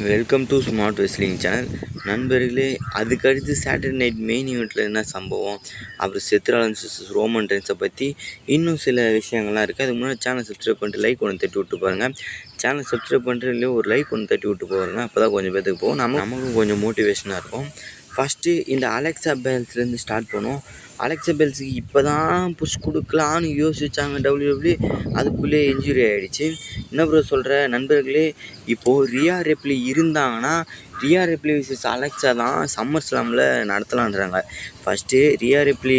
Welcome to smart wrestling channel. நண்பர்களே, அதுக்கடுத்து Saturday night main ஈவெண்ட்டில் என்ன சம்பவம், அப்புறம் செத் ராலின்ஸ் ரோமன் ரெயின்ஸை பற்றி இன்னும் சில விஷயங்கள்லாம் இருக்குது. அதுக்கு முன்னாடி சேனல் சப்ஸ்கிரைப் பண்ணிட்டு லைக் ஒன்று தட்டி விட்டு பாருங்கள். சேனல் சப்ஸ்கிரைப் பண்ணிட்டு இல்லையோ ஒரு லைக் ஒன்று தட்டி விட்டு போகிறேங்க. அப்போ தான் கொஞ்சம் பேருக்கு போகும், நமக்கும் கொஞ்சம் மோட்டிவேஷனாக இருக்கும். ஃபஸ்ட்டு இந்த அலெக்சா பெல்ஸ்லேருந்து ஸ்டார்ட் பண்ணுவோம். அலெக்சா பெல்ஸுக்கு இப்போ தான் புஷ் கொடுக்கலான்னு யோசிச்சாங்க WWE, அதுக்குள்ளே இன்ஜுரி ஆகிடுச்சு. என்ன ப்ரோ சொல்கிற நண்பர்களே, இப்போது ரியா ரெப்லி இருந்தாங்கன்னா ரியா ரெப்லி விசஸ் அலெக்சா தான் சம்மர் ஸ்லாமில் நடத்தலான்றாங்க. ஃபஸ்ட்டு ரியா ரெப்லி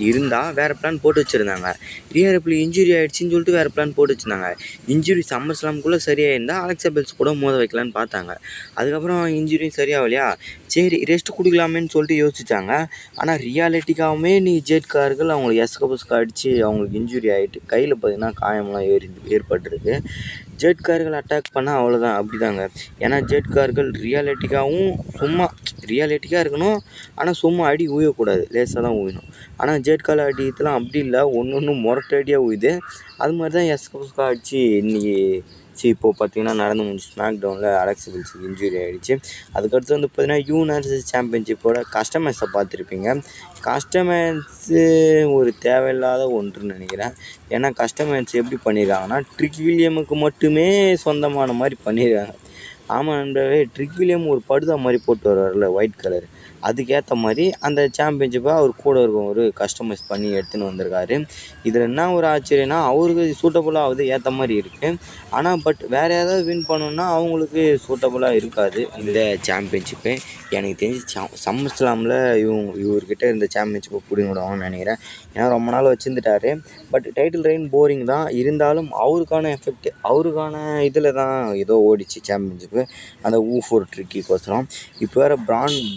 இருந்தால் வேறு பிளான் போட்டு வச்சுருந்தாங்க. ரியா ரெப்லி இன்ஜுரி ஆகிடுச்சின்னு சொல்லிட்டு வேறு பிளான் போட்டு வச்சுருந்தாங்க. இன்ஜுரி சம்மர் ஸ்லாமுக்குள்ளே சரியாக இருந்தால் அலெக்சா பெல்ஸ் கூட மோத வைக்கலான்னு பார்த்தாங்க. அதுக்கப்புறம் இன்ஜுரியும் சரியாகலையா, சரி ரெஸ்ட் கொடுக்கலாமேன்னு சொல்லிட்டு யோசிச்சாங்க. ஆனால் ரியாலிட்டிக்காகவுமே நீ ஜெட்கார்கள் அவங்களுக்கு எஸ்கபஸ்க்கு அடித்து அவங்களுக்கு இன்ஜுரி ஆகிட்டு கையில் பார்த்திங்கன்னா காயம்லாம் ஏற்பட்டிருக்கு. ஜெட்கார்கள் அட்டாக் பண்ணால் அவ்வளோதான், அப்படிதாங்க. ஏன்னா ஜெட்கார்கள் ரியாலிட்டிக்காக இருக்கணும். ஆனால் சும்மா அடி ஊயக்கூடாது, லேசாக தான் ஊயணும். ஆனால் ஜெட்கால் அடித்தலாம் அப்படி இல்லை, ஒன்று மொரட்டடியாக ஊயுது. அது மாதிரி தான் எஸ்கபஸ்கா அடித்து இன்றைக்கி இப்போது பார்த்திங்கன்னா நடந்து முடிஞ்சு ஸ்மாக் டவுனில் அலெக்சா பெல்ஸுக்கு இன்ஜுரி ஆகிடுச்சு. அதுக்கடுத்து வந்து பார்த்திங்கன்னா யூனிவர்சல் சாம்பியன்ஷிப்போட கஸ்டமைஸை பார்த்துருப்பீங்க. கஸ்டமைஸு ஒரு தேவையில்லாத ஒன்றுன்னு நினைக்கிறேன். ஏன்னா கஸ்டமைஸ் எப்படி பண்ணியிருக்காங்கன்னா ட்ரிக் வில்லியமுக்கு மட்டுமே சொந்தமான மாதிரி பண்ணியிருக்காங்க. ஆமாம் நண்பர்களே, ட்ரிக் வில்லியம் ஒரு படுதா மாதிரி போட்டு வருவார்ல ஒயிட் கலர், அதுக்கேற்ற மாதிரி அந்த சாம்பியன்ஷிப்பை அவர் கூட இருக்கும் ஒரு கஸ்டமைஸ் பண்ணி எடுத்துன்னு வந்திருக்காரு. இதில் என்ன ஒரு ஆச்சரியன்னா அவருக்கு சூட்டபுளாக ஆகுது, ஏற்ற மாதிரி இருக்குது. ஆனால் வேறு ஏதாவது வின் பண்ணணுன்னா அவங்களுக்கு சூட்டபுளாக இருக்காது இந்த சாம்பியன்ஷிப்பு. எனக்கு தெரிஞ்சு சம்மர் ஸ்லாமில் இவர்கிட்ட இந்த சாம்பியன்ஷிப்பை பிடிங்கிடுவாங்கன்னு நினைக்கிறேன். ஏன்னா ரொம்ப நாள் வச்சுருந்துட்டாரு. டைட்டில் ரெயின் போரிங் தான் இருந்தாலும் அவருக்கான எஃபெக்ட் அவருக்கான இதில் தான் ஏதோ ஓடிச்சு சாம்பியன்ஷிப்பு, அந்த ஊஃபோர் ட்ரிக்கிக்கோசரம். இப்போ வேறு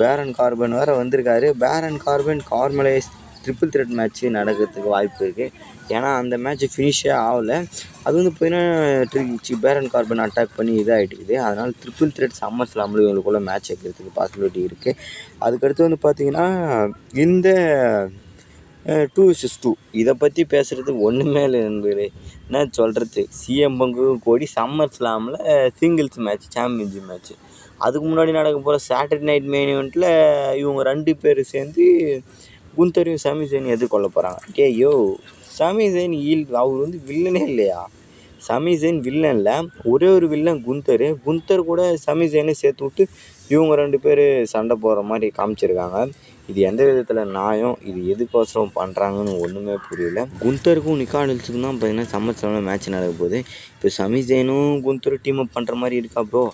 பேரன் கார்பன் வேறு வந்திருக்காரு. பேரன் கார்பன் கார்மலைஸ் ட்ரிபிள் த்ரெட் மேட்ச்சு நடக்கிறதுக்கு வாய்ப்பு இருக்குது. ஏன்னா அந்த மேட்ச்சு ஃபினிஷே ஆகலை. அது வந்து பார்த்தீங்கன்னா பேரன் கார்பன் அட்டாக் பண்ணி இதாகிட்டுக்குது. அதனால் ட்ரிபிள் த்ரெட் சம்மர் ஸ்லாமில் இவங்களுக்குள்ள மேட்ச் வைக்கிறதுக்கு பாசிபிலிட்டி இருக்குது. அதுக்கடுத்து வந்து பார்த்திங்கன்னா இந்த 2vs2 இதை பற்றி பேசுகிறதுக்கு ஒன்றுமே இல்லை நண்பர்களே. என்ன சொல்கிறது, சிஎம் பங்கு கோடி சம்மர் ஸ்லாமில் சிங்கிள்ஸ் மேட்ச் சாம்பியன்ஷிப் மேட்ச்சு. அதுக்கு முன்னாடி நடக்க போகிற சாட்டர்டே நைட் மெயின் ஈவெண்ட்டில் இவங்க 2 பேர் சேர்ந்து குந்தரையும் சமி ஜெயின் எதிர்கொள்ள போகிறாங்க. சமி ஜெயின் அவர் வந்து வில்லனே இல்லையா? சமி ஜெயின் வில்லன் இல்லை, ஒரே ஒரு வில்லன் குந்தர் கூட சமி ஜெயினை சேர்த்து விட்டு இவங்க 2 பேர் சண்டை போடுற மாதிரி காமிச்சிருக்காங்க. இது எந்த விதத்தில் நியாயம், இது எதுக்கோசரம் பண்ணுறாங்கன்னு ஒன்றுமே புரியல. குந்தருக்கும் நிக்கானில்ஸுக்கும் தான் பார்த்திங்கன்னா சம்மர் ஸ்லாமில் மேட்ச் நடக்க போகுது. இப்போ சமி ஜெயினும் குந்தரும் டீம் அப் பண்ணுற மாதிரி இருக்கா ப்ரோ?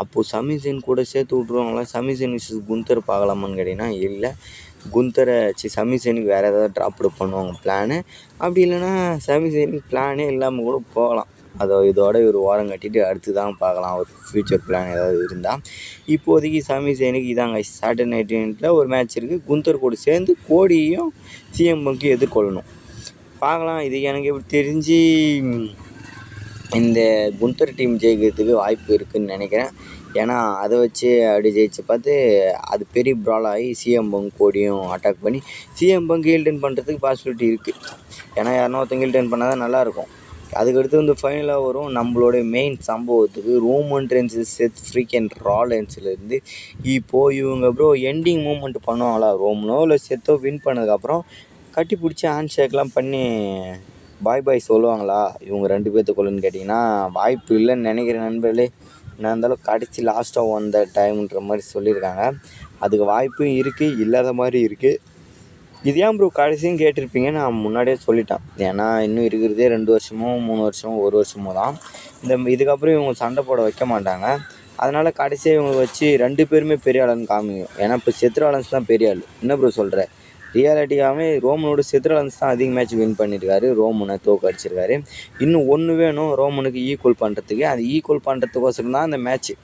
அப்போது சமி ஜெயின் கூட சேர்த்து விட்ருவாங்களா? சமி ஜெயின் விசஸ் குந்தர் பார்க்கலாமான்னு கேட்டிங்கன்னா இல்லை, சமி ஜெயினுக்கு வேறு ஏதாவது ட்ராப்டு பண்ணுவாங்க பிளானு. அப்படி இல்லைன்னா சமி ஜெயினுக்கு பிளானே இல்லாமல் கூட போகலாம். இதோட ஒரு ஓரம் கட்டிட்டு அடுத்து தான் பார்க்கலாம் ஒரு ஃப்யூச்சர் பிளான் ஏதாவது இருந்தால். இப்போதைக்கு சமி ஜெயினுக்கு இதாங்க சாட்டர்டே நைட் ஈவெண்ட்டில் ஒரு மேட்ச் இருக்குது. குந்தர் கூட சேர்ந்து கோடியையும் சிஎம் பங்கையும் எதிர்கொள்ளணும். பார்க்கலாம். இது எனக்கு எப்படி தெரிஞ்சு இந்த குந்தர் டீம் ஜெயிக்கிறதுக்கு வாய்ப்பு இருக்குதுன்னு நினைக்கிறேன். ஏன்னா அதை வச்சு அப்படி ஜெயிச்சு பார்த்து அது பெரிய ப்ரால் ஆகி சிஎம் பங்க் கோடியும் அட்டாக் பண்ணி சிஎம் பங்க் ஹீல்டன் பண்ணுறதுக்கு பாசிபிலிட்டி இருக்குது. ஏன்னா யாருன்னா ஒருத்தங்க ஹீல்டன் பண்ணால் தான் நல்லாயிருக்கும். அதுக்கடுத்து வந்து ஃபைனலாக வரும் நம்மளோட மெயின் சம்பவத்துக்கு. ரோமன் ரெயின்ஸ் செத் ஃப்ரீக்கன் ராலின்ஸ்லேருந்து இப்போது இவங்க ப்ரோ எண்டிங் மூமெண்ட் பண்ணுவாங்களா, ரோமனோ இல்லை செத்தோ வின் பண்ணதுக்கப்புறம் கட்டி பிடிச்சி ஹேண்ட் ஷேக்லாம் பண்ணி பாய் சொல்லுவாங்களா இவங்க 2 பேர்த்துக்குள்ளன்னு கேட்டிங்கன்னா வாய்ப்பு இல்லைன்னு நினைக்கிறேன் நண்பர்களே. என்ன இருந்தாலும் கடைசி லாஸ்ட்டாக வந்த டைம்ன்ற மாதிரி சொல்லியிருக்காங்க. அதுக்கு வாய்ப்பும் இருக்குது, இல்லாத மாதிரி இருக்குது. இது ஏன் ப்ரோ கடைசியும் கேட்டிருப்பீங்க, நான் முன்னாடியே சொல்லிட்டேன். ஏன்னா இன்னும் இருக்கிறதே 2 வருஷமோ 3 வருஷமோ 1 வருஷமோ தான். இதுக்கப்புறம் இவங்க சண்டை போட வைக்க மாட்டாங்க. அதனால் கடைசியாக இவங்க வச்சு 2 பேருமே பெரிய ஆளுன்னு காமிக்கும். ஏன்னா இப்போ செத் ராலின்ஸ் தான் பெரிய ஆள். என்ன ப்ரோ சொல்கிற? ரியாலிட்டியாகவே ரோமனோட செத் ராலின்ஸ் தான் அதிக மேட்ச் வின் பண்ணியிருக்காரு, ரோமனை தோக்க அடிச்சிருக்காரு. இன்னும் ஒன்று வேணும் ரோமனுக்கு ஈக்குவல் பண்ணுறதுக்கு. அது ஈக்குவல் பண்ணுறதுக்கோசரம் தான் அந்த மேட்ச்சு.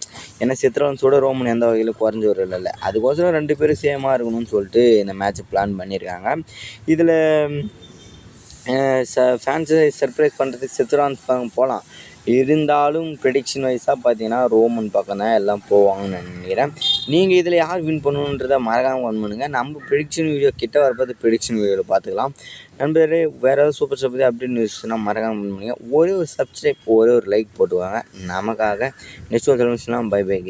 ஏன்னா செத் ராலின்ஸோட ரோமன் எந்த வகையில் குறைஞ்சவர் இல்லை, அதுக்கோசரம் 2 பேரும் சேமாக இருக்கணும்னு சொல்லிட்டு இந்த மேட்ச்சை பிளான் பண்ணியிருக்காங்க. இதில் ஃபேன்ஸை சர்ப்ரைஸ் பண்ணுறதுக்கு செத் ராலின்ஸ் போகலாம். இருந்தாலும் ப்ரெடிக்ஷன் வைஸாக பார்த்தீங்கன்னா ரோமன் பக்கம் தான் எல்லாம் போவாங்கன்னு நினைக்கிறேன். நீங்கள் இதில் யார் வின் பண்ணணுன்றதை மறக்காமல் கமெண்ட் பண்ணுங்கள். நம்ம ப்ரெடிக்ஷன் வீடியோ கிட்ட வரப்போது ப்ரெடிக்ஷன் வீடியோவில் பார்த்துக்கலாம். நண்பர்களே, வேறு ஏதாவது சூப்பர் பற்றி அப்டேட் நியூஸ்னால் மறக்காமல் கமெண்ட் பண்ணுங்கள். ஒரே ஒரு சப்ஸ்கிரைப், ஒரே ஒரு லைக் போட்டுவாங்க நமக்காக. நெக்ஸ்ட் ஒரு பை.